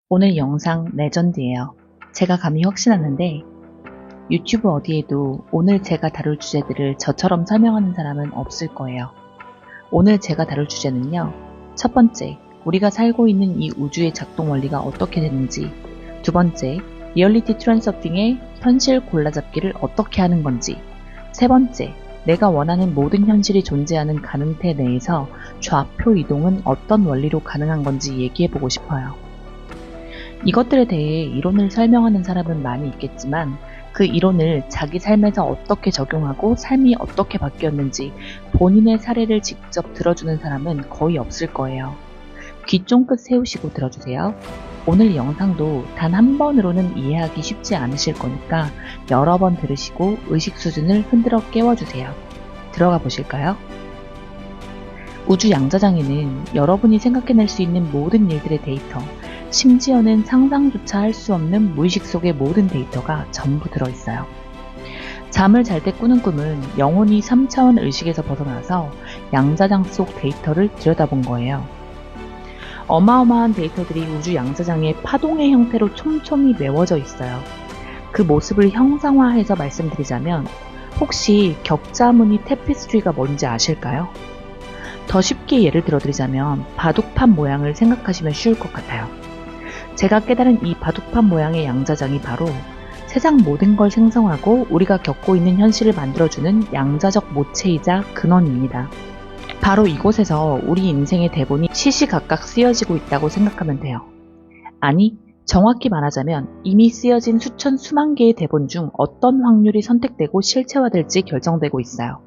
오늘 영상 레전드예요. 제가 감히 확신하는데 유튜브 어디에도 오늘 제가 다룰 주제들을 저처럼 설명하는 사람은 없을 거예요. 오늘 제가 다룰 주제는요. 첫 번째, 우리가 살고 있는 이 우주의 작동 원리가 어떻게 되는지. 두 번째, 리얼리티 트랜스서핑의 현실 골라잡기를 어떻게 하는 건지. 세 번째, 내가 원하는 모든 현실이 존재하는 가능태 내에서 좌표 이동은 어떤 원리로 가능한 건지 얘기해보고 싶어요. 이것들에 대해 이론을 설명하는 사람은 많이 있겠지만 그 이론을 자기 삶에서 어떻게 적용하고 삶이 어떻게 바뀌었는지 본인의 사례를 직접 들어주는 사람은 거의 없을 거예요. 귀 쫑긋 세우시고 들어주세요. 오늘 영상도 단 한 번으로는 이해하기 쉽지 않으실 거니까 여러 번 들으시고 의식 수준을 흔들어 깨워주세요. 들어가 보실까요? 우주 양자장에는 여러분이 생각해낼 수 있는 모든 일들의 데이터, 심지어는 상상조차 할 수 없는 무의식 속의 모든 데이터가 전부 들어있어요. 잠을 잘 때 꾸는 꿈은 영혼이 3차원 의식에서 벗어나서 양자장 속 데이터를 들여다본 거예요. 어마어마한 데이터들이 우주 양자장의 파동의 형태로 촘촘히 메워져 있어요. 그 모습을 형상화해서 말씀드리자면 혹시 격자무늬 테피스트리가 뭔지 아실까요? 더 쉽게 예를 들어드리자면 바둑판 모양을 생각하시면 쉬울 것 같아요. 제가 깨달은 이 바둑판 모양의 양자장이 바로 세상 모든 걸 생성하고 우리가 겪고 있는 현실을 만들어주는 양자적 모체이자 근원입니다. 바로 이곳에서 우리 인생의 대본이 시시각각 쓰여지고 있다고 생각하면 돼요. 아니, 정확히 말하자면 이미 쓰여진 수천 수만 개의 대본 중 어떤 확률이 선택되고 실체화될지 결정되고 있어요.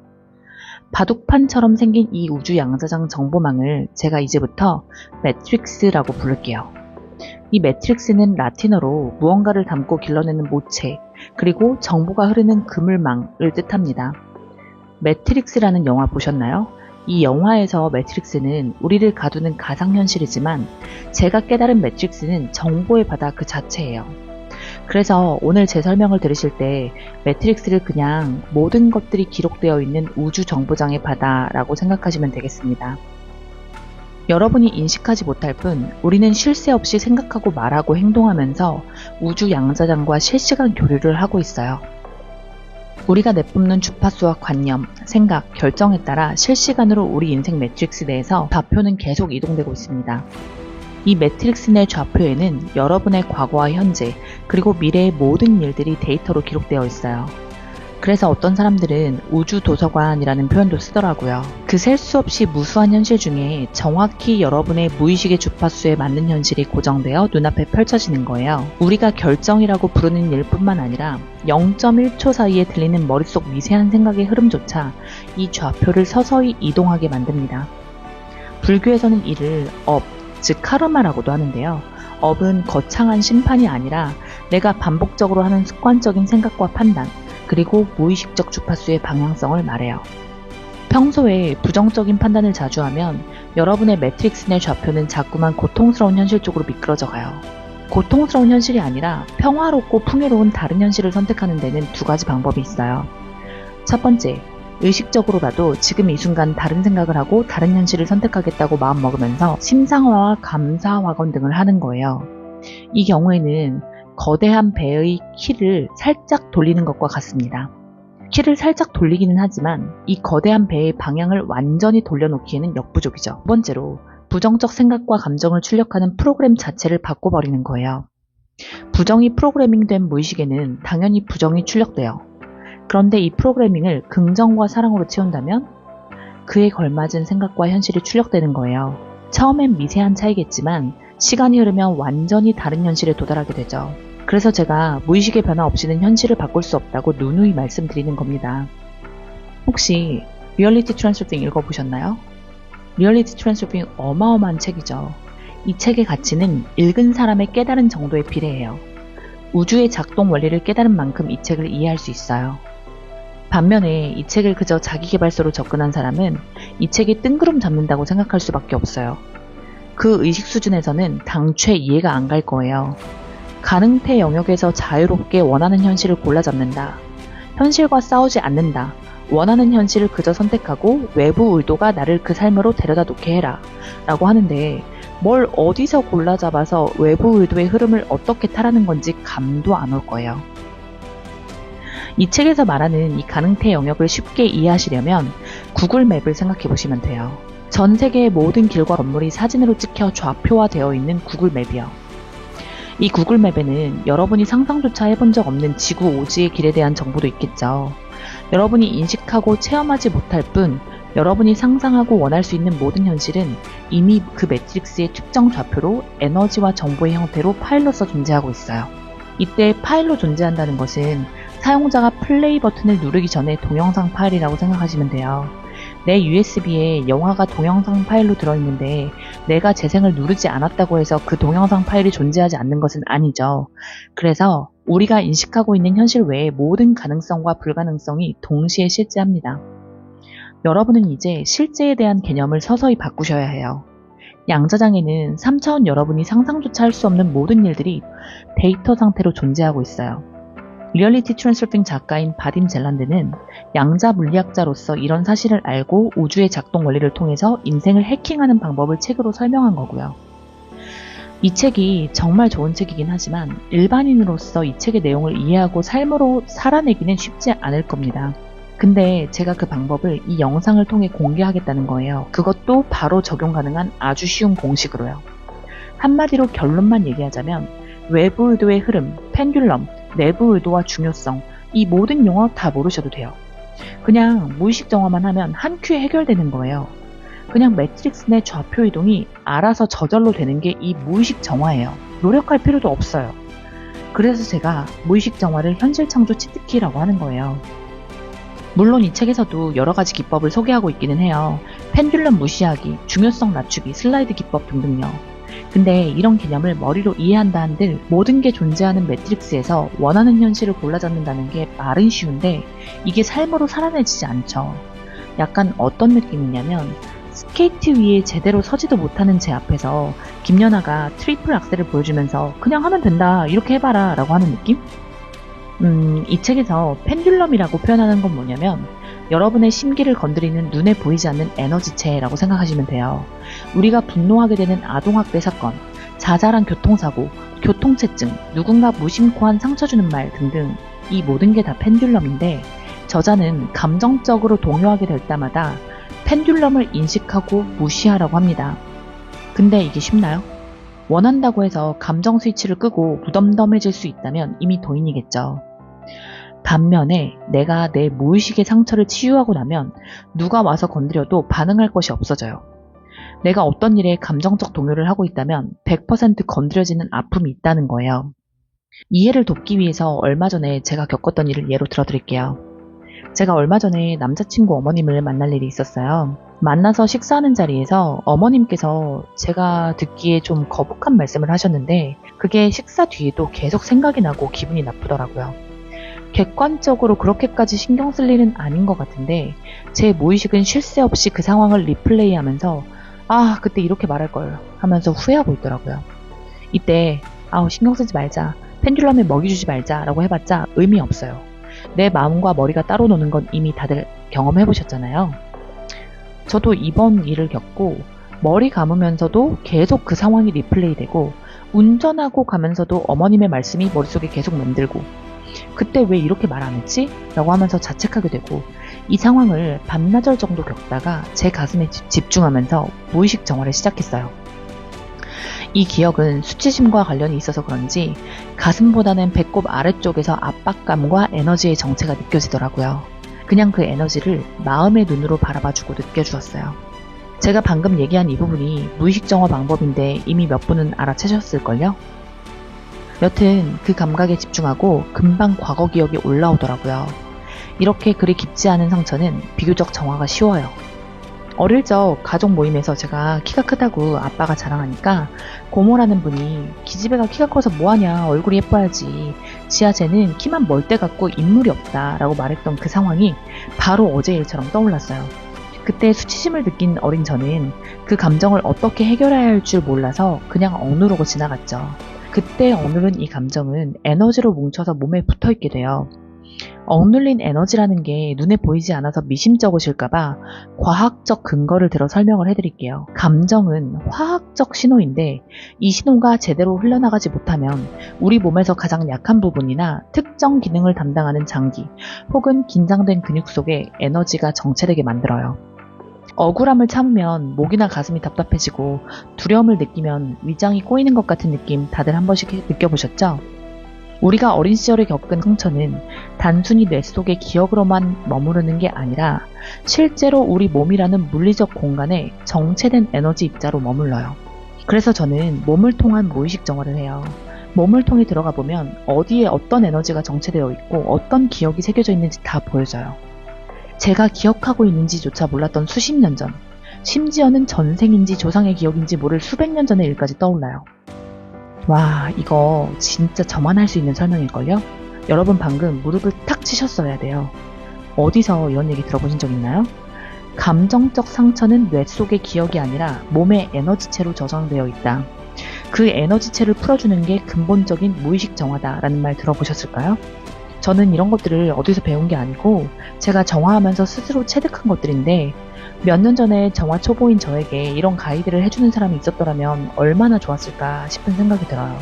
바둑판처럼 생긴 이 우주 양자장 정보망을 제가 이제부터 매트릭스라고 부를게요. 이 매트릭스는 라틴어로 무언가를 담고 길러내는 모체, 그리고 정보가 흐르는 그물망을 뜻합니다. 매트릭스라는 영화 보셨나요? 이 영화에서 매트릭스는 우리를 가두는 가상현실이지만 제가 깨달은 매트릭스는 정보의 바다 그 자체예요. 그래서 오늘 제 설명을 들으실 때 매트릭스를 그냥 모든 것들이 기록되어 있는 우주 정보장의 바다라고 생각하시면 되겠습니다. 여러분이 인식하지 못할 뿐 우리는 쉴 새 없이 생각하고 말하고 행동하면서 우주 양자장과 실시간 교류를 하고 있어요. 우리가 내뿜는 주파수와 관념, 생각, 결정에 따라 실시간으로 우리 인생 매트릭스 내에서 좌표는 계속 이동되고 있습니다. 이 매트릭스 내 좌표에는 여러분의 과거와 현재, 그리고 미래의 모든 일들이 데이터로 기록되어 있어요. 그래서 어떤 사람들은 우주 도서관이라는 표현도 쓰더라고요. 그 셀 수 없이 무수한 현실 중에 정확히 여러분의 무의식의 주파수에 맞는 현실이 고정되어 눈앞에 펼쳐지는 거예요. 우리가 결정이라고 부르는 일뿐만 아니라 0.1초 사이에 들리는 머릿속 미세한 생각의 흐름조차 이 좌표를 서서히 이동하게 만듭니다. 불교에서는 이를 업, 즉 카르마라고도 하는데요. 업은 거창한 심판이 아니라 내가 반복적으로 하는 습관적인 생각과 판단, 그리고 무의식적 주파수의 방향성을 말해요. 평소에 부정적인 판단을 자주 하면 여러분의 매트릭스 내 좌표는 자꾸만 고통스러운 현실 쪽으로 미끄러져 가요. 고통스러운 현실이 아니라 평화롭고 풍요로운 다른 현실을 선택하는 데는 두 가지 방법이 있어요. 첫 번째, 의식적으로라도 지금 이 순간 다른 생각을 하고 다른 현실을 선택하겠다고 마음먹으면서 심상화와 감사화건 등을 하는 거예요. 이 경우에는 거대한 배의 키를 살짝 돌리는 것과 같습니다. 키를 살짝 돌리기는 하지만 이 거대한 배의 방향을 완전히 돌려놓기에는 역부족이죠. 두 번째로 부정적 생각과 감정을 출력하는 프로그램 자체를 바꿔버리는 거예요. 부정이 프로그래밍된 무의식에는 당연히 부정이 출력돼요. 그런데 이 프로그래밍을 긍정과 사랑으로 채운다면 그에 걸맞은 생각과 현실이 출력되는 거예요. 처음엔 미세한 차이겠지만 시간이 흐르면 완전히 다른 현실에 도달하게 되죠. 그래서 제가 무의식의 변화 없이는 현실을 바꿀 수 없다고 누누이 말씀드리는 겁니다. 혹시 리얼리티 트랜스서핑 읽어보셨나요? 리얼리티 트랜스서핑 어마어마한 책이죠. 이 책의 가치는 읽은 사람의 깨달은 정도에 비례해요. 우주의 작동 원리를 깨달은 만큼 이 책을 이해할 수 있어요. 반면에 이 책을 그저 자기계발서로 접근한 사람은 이 책이 뜬구름 잡는다고 생각할 수밖에 없어요. 그 의식 수준에서는 당최 이해가 안 갈 거예요. 가능태 영역에서 자유롭게 원하는 현실을 골라 잡는다. 현실과 싸우지 않는다. 원하는 현실을 그저 선택하고 외부 의도가 나를 그 삶으로 데려다 놓게 해라. 라고 하는데 뭘 어디서 골라 잡아서 외부 의도의 흐름을 어떻게 타라는 건지 감도 안 올 거예요. 이 책에서 말하는 이 가능태 영역을 쉽게 이해하시려면 구글 맵을 생각해 보시면 돼요. 전 세계의 모든 길과 건물이 사진으로 찍혀 좌표화되어 있는 구글 맵이요. 이 구글 맵에는 여러분이 상상조차 해본 적 없는 지구 오지의 길에 대한 정보도 있겠죠. 여러분이 인식하고 체험하지 못할 뿐 여러분이 상상하고 원할 수 있는 모든 현실은 이미 그 매트릭스의 특정 좌표로 에너지와 정보의 형태로 파일로서 존재하고 있어요. 이때 파일로 존재한다는 것은 사용자가 플레이 버튼을 누르기 전에 동영상 파일이라고 생각하시면 돼요. 내 USB에 영화가 동영상 파일로 들어있는데 내가 재생을 누르지 않았다고 해서 그 동영상 파일이 존재하지 않는 것은 아니죠. 그래서 우리가 인식하고 있는 현실 외의 모든 가능성과 불가능성이 동시에 실제합니다. 여러분은 이제 실제에 대한 개념을 서서히 바꾸셔야 해요. 양자장에는 3차원 여러분이 상상조차 할 수 없는 모든 일들이 데이터 상태로 존재하고 있어요. 리얼리티 트랜스서핑 작가인 바딤 젤란드는 양자 물리학자로서 이런 사실을 알고 우주의 작동 원리를 통해서 인생을 해킹하는 방법을 책으로 설명한 거고요. 이 책이 정말 좋은 책이긴 하지만 일반인으로서 이 책의 내용을 이해하고 삶으로 살아내기는 쉽지 않을 겁니다. 근데 제가 그 방법을 이 영상을 통해 공개하겠다는 거예요. 그것도 바로 적용 가능한 아주 쉬운 공식으로요. 한마디로 결론만 얘기하자면 외부 의도의 흐름, 펜듈럼, 내부 의도와 중요성, 이 모든 용어 다 모르셔도 돼요. 그냥 무의식 정화만 하면 한 큐에 해결되는 거예요. 그냥 매트릭스 내 좌표 이동이 알아서 저절로 되는 게 이 무의식 정화예요. 노력할 필요도 없어요. 그래서 제가 무의식 정화를 현실 창조 치트키라고 하는 거예요. 물론 이 책에서도 여러 가지 기법을 소개하고 있기는 해요. 펜듈럼 무시하기, 중요성 낮추기, 슬라이드 기법 등등요. 근데 이런 개념을 머리로 이해한다 한들 모든 게 존재하는 매트릭스에서 원하는 현실을 골라 잡는다는 게 말은 쉬운데 이게 삶으로 살아내지지 않죠. 약간 어떤 느낌이냐면 스케이트 위에 제대로 서지도 못하는 제 앞에서 김연아가 트리플 악셀을 보여주면서 그냥 하면 된다, 이렇게 해봐라 라고 하는 느낌? 이 책에서 펜듈럼이라고 표현하는 건 뭐냐면 여러분의 심기를 건드리는 눈에 보이지 않는 에너지체라고 생각하시면 돼요. 우리가 분노하게 되는 아동학대 사건, 자잘한 교통사고, 교통체증, 누군가 무심코한 상처 주는 말 등등 이 모든 게 다 펜듈럼인데 저자는 감정적으로 동요하게 될 때마다 펜듈럼을 인식하고 무시하라고 합니다. 근데 이게 쉽나요? 원한다고 해서 감정 스위치를 끄고 무덤덤해질 수 있다면 이미 도인이겠죠. 반면에 내가 내 무의식의 상처를 치유하고 나면 누가 와서 건드려도 반응할 것이 없어져요. 내가 어떤 일에 감정적 동요를 하고 있다면 100% 건드려지는 아픔이 있다는 거예요. 이해를 돕기 위해서 얼마 전에 제가 겪었던 일을 예로 들어드릴게요. 제가 얼마 전에 남자친구 어머님을 만날 일이 있었어요. 만나서 식사하는 자리에서 어머님께서 제가 듣기에 좀 거북한 말씀을 하셨는데 그게 식사 뒤에도 계속 생각이 나고 기분이 나쁘더라고요. 객관적으로 그렇게까지 신경 쓸 일은 아닌 것 같은데 제 무의식은 쉴 새 없이 그 상황을 리플레이하면서 아, 그때 이렇게 말할 걸 하면서 후회하고 있더라고요. 이때 신경 쓰지 말자, 펜듈럼에 먹이 주지 말자 라고 해봤자 의미 없어요. 내 마음과 머리가 따로 노는 건 이미 다들 경험해보셨잖아요. 저도 이번 일을 겪고 머리 감으면서도 계속 그 상황이 리플레이 되고 운전하고 가면서도 어머님의 말씀이 머릿속에 계속 맴들고 그때 왜 이렇게 말 안 했지? 라고 하면서 자책하게 되고 이 상황을 반나절 정도 겪다가 제 가슴에 집중하면서 무의식 정화를 시작했어요. 이 기억은 수치심과 관련이 있어서 그런지 가슴보다는 배꼽 아래쪽에서 압박감과 에너지의 정체가 느껴지더라고요. 그냥 그 에너지를 마음의 눈으로 바라봐주고 느껴주었어요. 제가 방금 얘기한 이 부분이 무의식 정화 방법인데 이미 몇 분은 알아채셨을걸요? 여튼 그 감각에 집중하고 금방 과거 기억이 올라오더라고요. 이렇게 그리 깊지 않은 상처는 비교적 정화가 쉬워요. 어릴 적 가족 모임에서 제가 키가 크다고 아빠가 자랑하니까 고모라는 분이 기집애가 키가 커서 뭐하냐, 얼굴이 예뻐야지, 지아쟤는 키만 멀대 같고 인물이 없다 라고 말했던 그 상황이 바로 어제 일처럼 떠올랐어요. 그때 수치심을 느낀 어린 저는 그 감정을 어떻게 해결해야 할 줄 몰라서 그냥 억누르고 지나갔죠. 그때 억누른 이 감정은 에너지로 뭉쳐서 몸에 붙어있게 돼요. 억눌린 에너지라는 게 눈에 보이지 않아서 미심쩍으실까봐 과학적 근거를 들어 설명을 해드릴게요. 감정은 화학적 신호인데 이 신호가 제대로 흘러나가지 못하면 우리 몸에서 가장 약한 부분이나 특정 기능을 담당하는 장기 혹은 긴장된 근육 속에 에너지가 정체되게 만들어요. 억울함을 참으면 목이나 가슴이 답답해지고 두려움을 느끼면 위장이 꼬이는 것 같은 느낌 다들 한 번씩 느껴보셨죠? 우리가 어린 시절에 겪은 상처는 단순히 뇌 속의 기억으로만 머무르는 게 아니라 실제로 우리 몸이라는 물리적 공간에 정체된 에너지 입자로 머물러요. 그래서 저는 몸을 통한 무의식 정화를 해요. 몸을 통해 들어가 보면 어디에 어떤 에너지가 정체되어 있고 어떤 기억이 새겨져 있는지 다 보여져요. 제가 기억하고 있는지조차 몰랐던 수십 년 전, 심지어는 전생인지 조상의 기억인지 모를 수백 년 전의 일까지 떠올라요. 와, 이거 진짜 저만 할 수 있는 설명일걸요? 여러분 방금 무릎을 탁 치셨어야 돼요. 어디서 이런 얘기 들어보신 적 있나요? 감정적 상처는 뇌 속의 기억이 아니라 몸의 에너지체로 저장되어 있다. 그 에너지체를 풀어주는 게 근본적인 무의식 정화다라는 말 들어보셨을까요? 저는 이런 것들을 어디서 배운 게 아니고 제가 정화하면서 스스로 체득한 것들인데 몇 년 전에 정화 초보인 저에게 이런 가이드를 해주는 사람이 있었더라면 얼마나 좋았을까 싶은 생각이 들어요.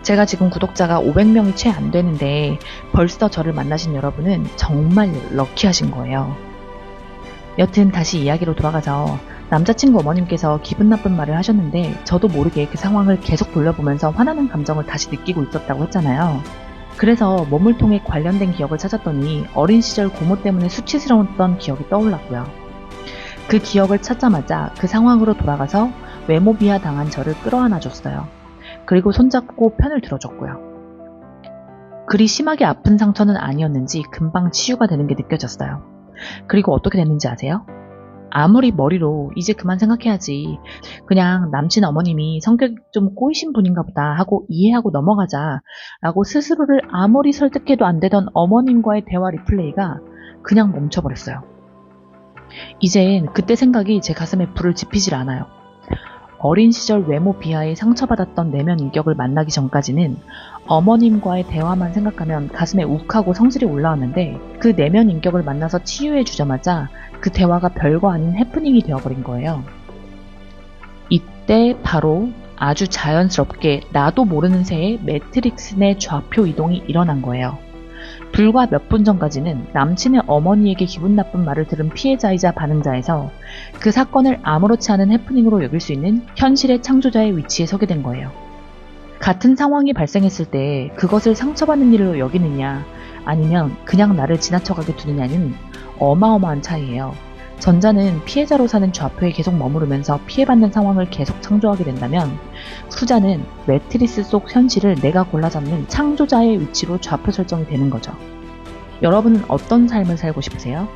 제가 지금 구독자가 500명이 채 안 되는데 벌써 저를 만나신 여러분은 정말 럭키하신 거예요. 여튼 다시 이야기로 돌아가서 남자친구 어머님께서 기분 나쁜 말을 하셨는데 저도 모르게 그 상황을 계속 돌려보면서 화나는 감정을 다시 느끼고 있었다고 했잖아요. 그래서 몸을 통해 관련된 기억을 찾았더니 어린 시절 고모 때문에 수치스러웠던 기억이 떠올랐고요. 그 기억을 찾자마자 그 상황으로 돌아가서 외모 비하 당한 저를 끌어안아줬어요. 그리고 손잡고 편을 들어줬고요. 그리 심하게 아픈 상처는 아니었는지 금방 치유가 되는 게 느껴졌어요. 그리고 어떻게 됐는지 아세요? 아무리 머리로 이제 그만 생각해야지, 그냥 남친 어머님이 성격이 좀 꼬이신 분인가 보다 하고 이해하고 넘어가자 라고 스스로를 아무리 설득해도 안 되던 어머님과의 대화 리플레이가 그냥 멈춰버렸어요. 이젠 그때 생각이 제 가슴에 불을 지피질 않아요. 어린 시절 외모 비하에 상처받았던 내면 인격을 만나기 전까지는 어머님과의 대화만 생각하면 가슴에 욱하고 성질이 올라왔는데 그 내면 인격을 만나서 치유해 주자마자 그 대화가 별거 아닌 해프닝이 되어버린 거예요. 이때 바로 아주 자연스럽게 나도 모르는 새에 매트릭스 내 좌표 이동이 일어난 거예요. 불과 몇 분 전까지는 남친의 어머니에게 기분 나쁜 말을 들은 피해자이자 반응자에서 그 사건을 아무렇지 않은 해프닝으로 여길 수 있는 현실의 창조자의 위치에 서게 된 거예요. 같은 상황이 발생했을 때 그것을 상처받는 일로 여기느냐 아니면 그냥 나를 지나쳐가게 두느냐는 어마어마한 차이예요. 전자는 피해자로 사는 좌표에 계속 머무르면서 피해받는 상황을 계속 창조하게 된다면 후자는 매트리스 속 현실을 내가 골라잡는 창조자의 위치로 좌표 설정이 되는 거죠. 여러분은 어떤 삶을 살고 싶으세요?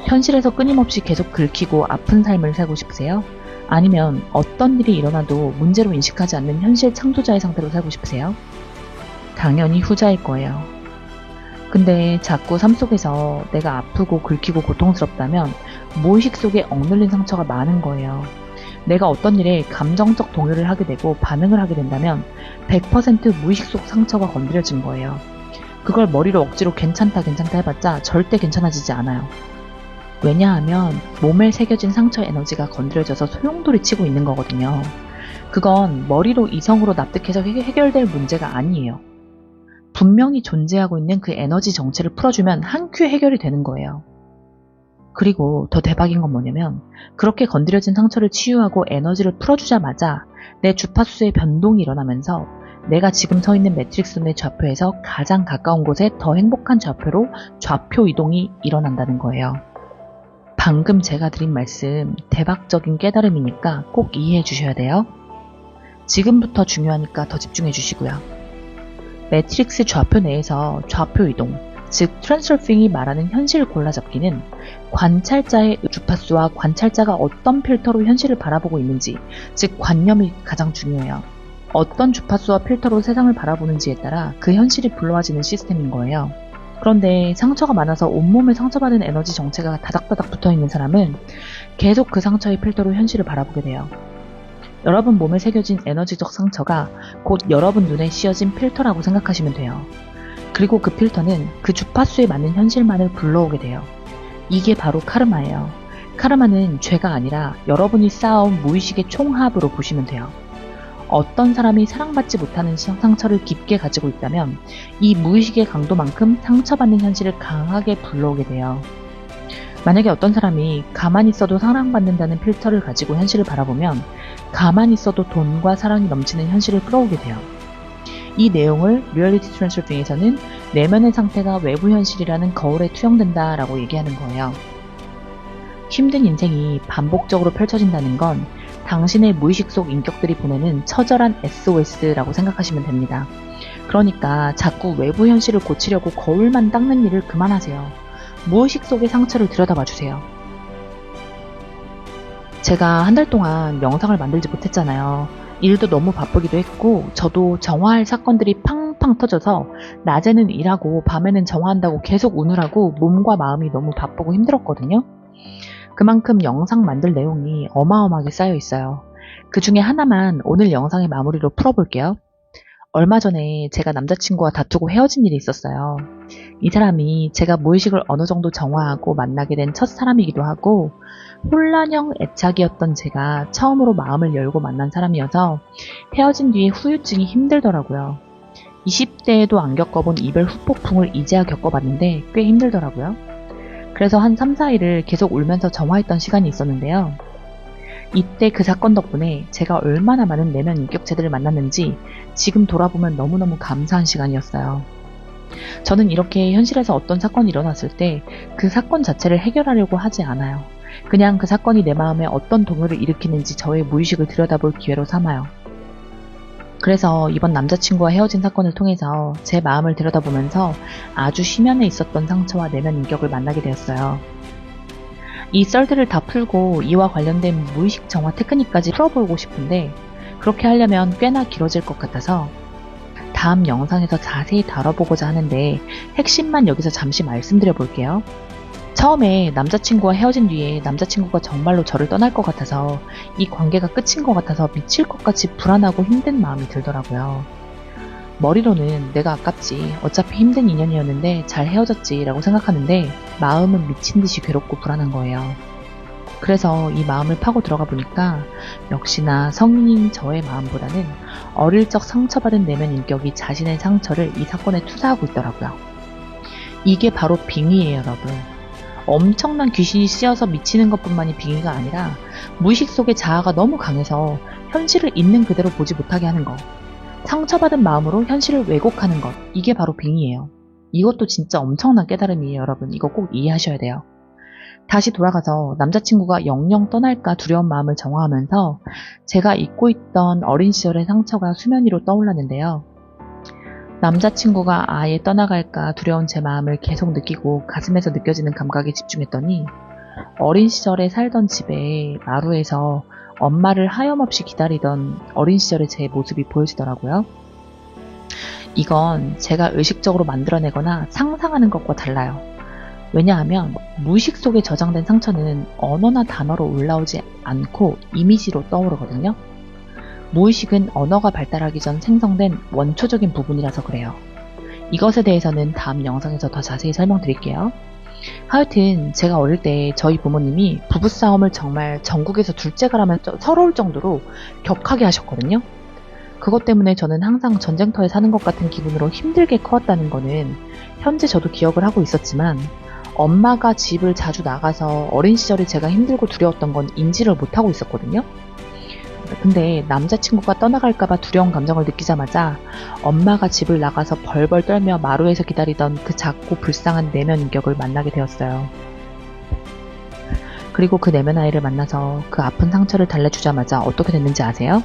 현실에서 끊임없이 계속 긁히고 아픈 삶을 살고 싶으세요? 아니면 어떤 일이 일어나도 문제로 인식하지 않는 현실 창조자의 상태로 살고 싶으세요? 당연히 후자일 거예요. 근데 자꾸 삶 속에서 내가 아프고 긁히고 고통스럽다면 무의식 속에 억눌린 상처가 많은 거예요. 내가 어떤 일에 감정적 동요를 하게 되고 반응을 하게 된다면 100% 무의식 속 상처가 건드려진 거예요. 그걸 머리로 억지로 괜찮다 해봤자 절대 괜찮아지지 않아요. 왜냐하면 몸에 새겨진 상처 에너지가 건드려져서 소용돌이 치고 있는 거거든요. 그건 머리로 이성으로 납득해서 해결될 문제가 아니에요. 분명히 존재하고 있는 그 에너지 정체를 풀어주면 한 큐에 해결이 되는 거예요. 그리고 더 대박인 건 뭐냐면 그렇게 건드려진 상처를 치유하고 에너지를 풀어주자마자 내 주파수의 변동이 일어나면서 내가 지금 서 있는 매트릭스 내 좌표에서 가장 가까운 곳에 더 행복한 좌표로 좌표 이동이 일어난다는 거예요. 방금 제가 드린 말씀 대박적인 깨달음이니까 꼭 이해해 주셔야 돼요. 지금부터 중요하니까 더 집중해 주시고요. 매트릭스 좌표 내에서 좌표 이동, 즉 트랜스서핑이 말하는 현실 골라잡기는 관찰자의 주파수와 관찰자가 어떤 필터로 현실을 바라보고 있는지, 즉 관념이 가장 중요해요. 어떤 주파수와 필터로 세상을 바라보는지에 따라 그 현실이 불러와지는 시스템인 거예요. 그런데 상처가 많아서 온몸에 상처받은 에너지 정체가 다닥다닥 붙어있는 사람은 계속 그 상처의 필터로 현실을 바라보게 돼요. 여러분 몸에 새겨진 에너지적 상처가 곧 여러분 눈에 씌어진 필터라고 생각하시면 돼요. 그리고 그 필터는 그 주파수에 맞는 현실만을 불러오게 돼요. 이게 바로 카르마예요. 카르마는 죄가 아니라 여러분이 쌓아온 무의식의 총합으로 보시면 돼요. 어떤 사람이 사랑받지 못하는 상처를 깊게 가지고 있다면 이 무의식의 강도만큼 상처받는 현실을 강하게 불러오게 돼요. 만약에 어떤 사람이 가만히 있어도 사랑받는다는 필터를 가지고 현실을 바라보면 가만히 있어도 돈과 사랑이 넘치는 현실을 끌어오게 돼요. 이 내용을 리얼리티 트랜스퍼링에서는 내면의 상태가 외부 현실이라는 거울에 투영된다 라고 얘기하는 거예요. 힘든 인생이 반복적으로 펼쳐진다는 건 당신의 무의식 속 인격들이 보내는 처절한 SOS라고 생각하시면 됩니다. 그러니까 자꾸 외부 현실을 고치려고 거울만 닦는 일을 그만하세요. 무의식 속의 상처를 들여다봐 주세요. 제가 한 달 동안 영상을 만들지 못했잖아요. 일도 너무 바쁘기도 했고 저도 정화할 사건들이 팡팡 터져서 낮에는 일하고 밤에는 정화한다고 계속 우느라고 몸과 마음이 너무 바쁘고 힘들었거든요. 그만큼 영상 만들 내용이 어마어마하게 쌓여 있어요. 그 중에 하나만 오늘 영상의 마무리로 풀어볼게요. 얼마 전에 제가 남자친구와 다투고 헤어진 일이 있었어요. 이 사람이 제가 무의식을 어느 정도 정화하고 만나게 된 첫 사람이기도 하고 혼란형 애착이었던 제가 처음으로 마음을 열고 만난 사람이어서 헤어진 뒤에 후유증이 힘들더라고요. 20대에도 안 겪어본 이별 후폭풍을 이제야 겪어봤는데 꽤 힘들더라고요. 그래서 한 3, 4일을 계속 울면서 정화했던 시간이 있었는데요. 이때 그 사건 덕분에 제가 얼마나 많은 내면 인격체들을 만났는지 지금 돌아보면 너무너무 감사한 시간이었어요. 저는 이렇게 현실에서 어떤 사건이 일어났을 때 그 사건 자체를 해결하려고 하지 않아요. 그냥 그 사건이 내 마음에 어떤 동요를 일으키는지 저의 무의식을 들여다볼 기회로 삼아요. 그래서 이번 남자친구와 헤어진 사건을 통해서 제 마음을 들여다보면서 아주 심연에 있었던 상처와 내면 인격을 만나게 되었어요. 이 썰들을 다 풀고 이와 관련된 무의식 정화 테크닉까지 풀어보고 싶은데 그렇게 하려면 꽤나 길어질 것 같아서 다음 영상에서 자세히 다뤄보고자 하는데 핵심만 여기서 잠시 말씀드려 볼게요. 처음에 남자친구와 헤어진 뒤에 남자친구가 정말로 저를 떠날 것 같아서 이 관계가 끝인 것 같아서 미칠 것 같이 불안하고 힘든 마음이 들더라고요. 머리로는 내가 아깝지, 어차피 힘든 인연이었는데 잘 헤어졌지 라고 생각하는데 마음은 미친 듯이 괴롭고 불안한 거예요. 그래서 이 마음을 파고 들어가 보니까 역시나 성인인 저의 마음보다는 어릴 적 상처받은 내면 인격이 자신의 상처를 이 사건에 투사하고 있더라고요. 이게 바로 빙의예요, 여러분. 엄청난 귀신이 씌어서 미치는 것뿐만이 빙의가 아니라 무의식 속의 자아가 너무 강해서 현실을 있는 그대로 보지 못하게 하는 것. 상처받은 마음으로 현실을 왜곡하는 것. 이게 바로 빙의예요. 이것도 진짜 엄청난 깨달음이에요, 여러분. 이거 꼭 이해하셔야 돼요. 다시 돌아가서 남자친구가 영영 떠날까 두려운 마음을 정화하면서 제가 잊고 있던 어린 시절의 상처가 수면 위로 떠올랐는데요. 남자친구가 아예 떠나갈까 두려운 제 마음을 계속 느끼고 가슴에서 느껴지는 감각에 집중했더니 어린 시절에 살던 집에 마루에서 엄마를 하염없이 기다리던 어린 시절의 제 모습이 보여지더라고요. 이건 제가 의식적으로 만들어내거나 상상하는 것과 달라요. 왜냐하면 무의식 속에 저장된 상처는 언어나 단어로 올라오지 않고 이미지로 떠오르거든요. 무의식은 언어가 발달하기 전 생성된 원초적인 부분이라서 그래요. 이것에 대해서는 다음 영상에서 더 자세히 설명드릴게요. 하여튼 제가 어릴 때 저희 부모님이 부부싸움을 정말 전국에서 둘째가라면 서러울 정도로 격하게 하셨거든요. 그것 때문에 저는 항상 전쟁터에 사는 것 같은 기분으로 힘들게 커왔다는 거는 현재 저도 기억을 하고 있었지만 엄마가 집을 자주 나가서 어린 시절에 제가 힘들고 두려웠던 건 인지를 못하고 있었거든요. 근데 남자친구가 떠나갈까봐 두려운 감정을 느끼자마자 엄마가 집을 나가서 벌벌 떨며 마루에서 기다리던 그 작고 불쌍한 내면 인격을 만나게 되었어요. 그리고 그 내면 아이를 만나서 그 아픈 상처를 달래주자마자 어떻게 됐는지 아세요?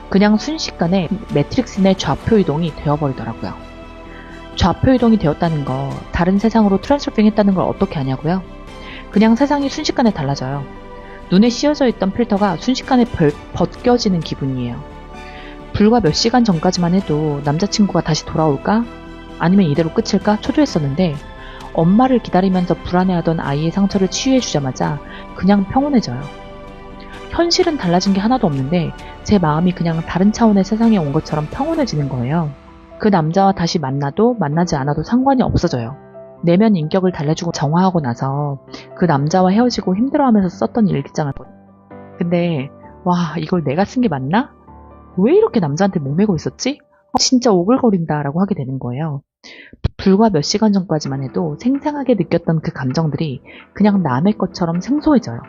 그냥 순식간에 매트릭스 내 좌표 이동이 되어버리더라고요. 좌표 이동이 되었다는 거, 다른 세상으로 트랜스퍼링 했다는 걸 어떻게 아냐고요? 그냥 세상이 순식간에 달라져요. 눈에 씌어져 있던 필터가 순식간에 벗겨지는 기분이에요. 불과 몇 시간 전까지만 해도 남자친구가 다시 돌아올까? 아니면 이대로 끝일까? 초조했었는데 엄마를 기다리면서 불안해하던 아이의 상처를 치유해주자마자 그냥 평온해져요. 현실은 달라진 게 하나도 없는데 제 마음이 그냥 다른 차원의 세상에 온 것처럼 평온해지는 거예요. 그 남자와 다시 만나도 만나지 않아도 상관이 없어져요. 내면 인격을 달래주고 정화하고 나서 그 남자와 헤어지고 힘들어하면서 썼던 일기장을 근데 와 이걸 내가 쓴 게 맞나? 왜 이렇게 남자한테 목매고 있었지? 진짜 오글거린다 라고 하게 되는 거예요. 불과 몇 시간 전까지만 해도 생생하게 느꼈던 그 감정들이 그냥 남의 것처럼 생소해져요.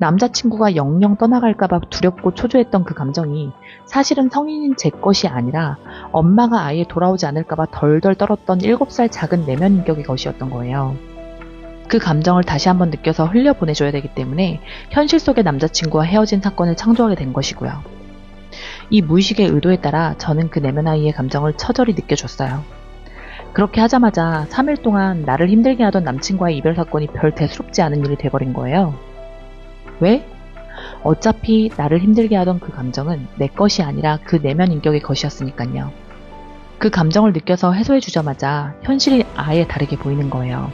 남자친구가 영영 떠나갈까봐 두렵고 초조했던 그 감정이 사실은 성인인 제 것이 아니라 엄마가 아예 돌아오지 않을까봐 덜덜 떨었던 7살 작은 내면 인격의 것이었던 거예요. 그 감정을 다시 한번 느껴서 흘려보내줘야 되기 때문에 현실 속의 남자친구와 헤어진 사건을 창조하게 된 것이고요. 이 무의식의 의도에 따라 저는 그 내면 아이의 감정을 처절히 느껴줬어요. 그렇게 하자마자 3일 동안 나를 힘들게 하던 남친과의 이별 사건이 별 대수롭지 않은 일이 돼버린 거예요. 왜? 어차피 나를 힘들게 하던 그 감정은 내 것이 아니라 그 내면 인격의 것이었으니까요. 그 감정을 느껴서 해소해주자마자 현실이 아예 다르게 보이는 거예요.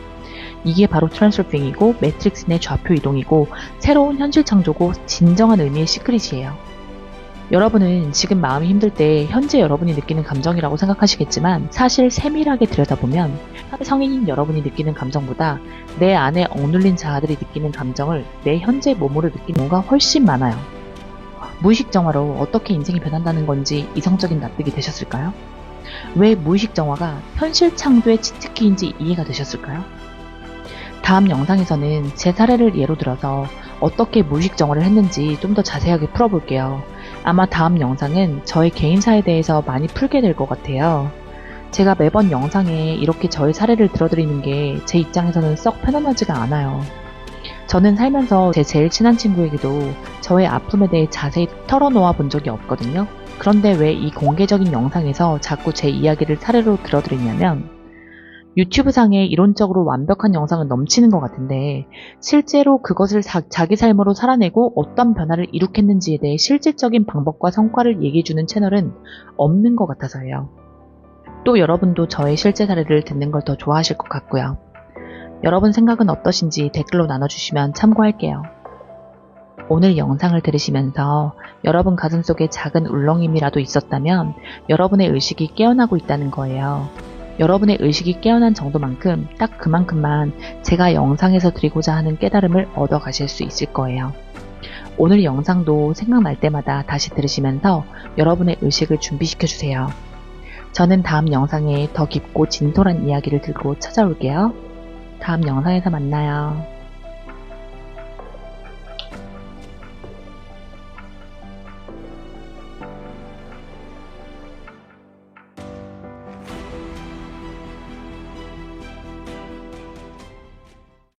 이게 바로 트랜스서핑이고 매트릭스 내 좌표 이동이고 새로운 현실 창조고 진정한 의미의 시크릿이에요. 여러분은 지금 마음이 힘들 때 현재 여러분이 느끼는 감정이라고 생각하시겠지만 사실 세밀하게 들여다보면 성인인 여러분이 느끼는 감정보다 내 안에 억눌린 자아들이 느끼는 감정을 내 현재 몸으로 느끼는 경우가 훨씬 많아요. 무의식 정화로 어떻게 인생이 변한다는 건지 이성적인 납득이 되셨을까요? 왜 무의식 정화가 현실 창조의 치트키인지 이해가 되셨을까요? 다음 영상에서는 제 사례를 예로 들어서 어떻게 무의식 정화를 했는지 좀 더 자세하게 풀어볼게요. 아마 다음 영상은 저의 개인사에 대해서 많이 풀게 될 것 같아요. 제가 매번 영상에 이렇게 저의 사례를 들어드리는 게 제 입장에서는 썩 편안하지가 않아요. 저는 살면서 제 제일 친한 친구에게도 저의 아픔에 대해 자세히 털어놓아 본 적이 없거든요. 그런데 왜 이 공개적인 영상에서 자꾸 제 이야기를 사례로 들어드리냐면 유튜브상에 이론적으로 완벽한 영상은 넘치는 것 같은데 실제로 그것을 자기 삶으로 살아내고 어떤 변화를 이룩했는지에 대해 실질적인 방법과 성과를 얘기해주는 채널은 없는 것 같아서예요. 또 여러분도 저의 실제 사례를 듣는 걸 더 좋아하실 것 같고요. 여러분 생각은 어떠신지 댓글로 나눠주시면 참고할게요. 오늘 영상을 들으시면서 여러분 가슴속에 작은 울렁임이라도 있었다면 여러분의 의식이 깨어나고 있다는 거예요. 여러분의 의식이 깨어난 정도만큼 딱 그만큼만 제가 영상에서 드리고자 하는 깨달음을 얻어 가실 수 있을 거예요. 오늘 영상도 생각날 때마다 다시 들으시면서 여러분의 의식을 준비시켜 주세요. 저는 다음 영상에 더 깊고 진솔한 이야기를 들고 찾아올게요. 다음 영상에서 만나요.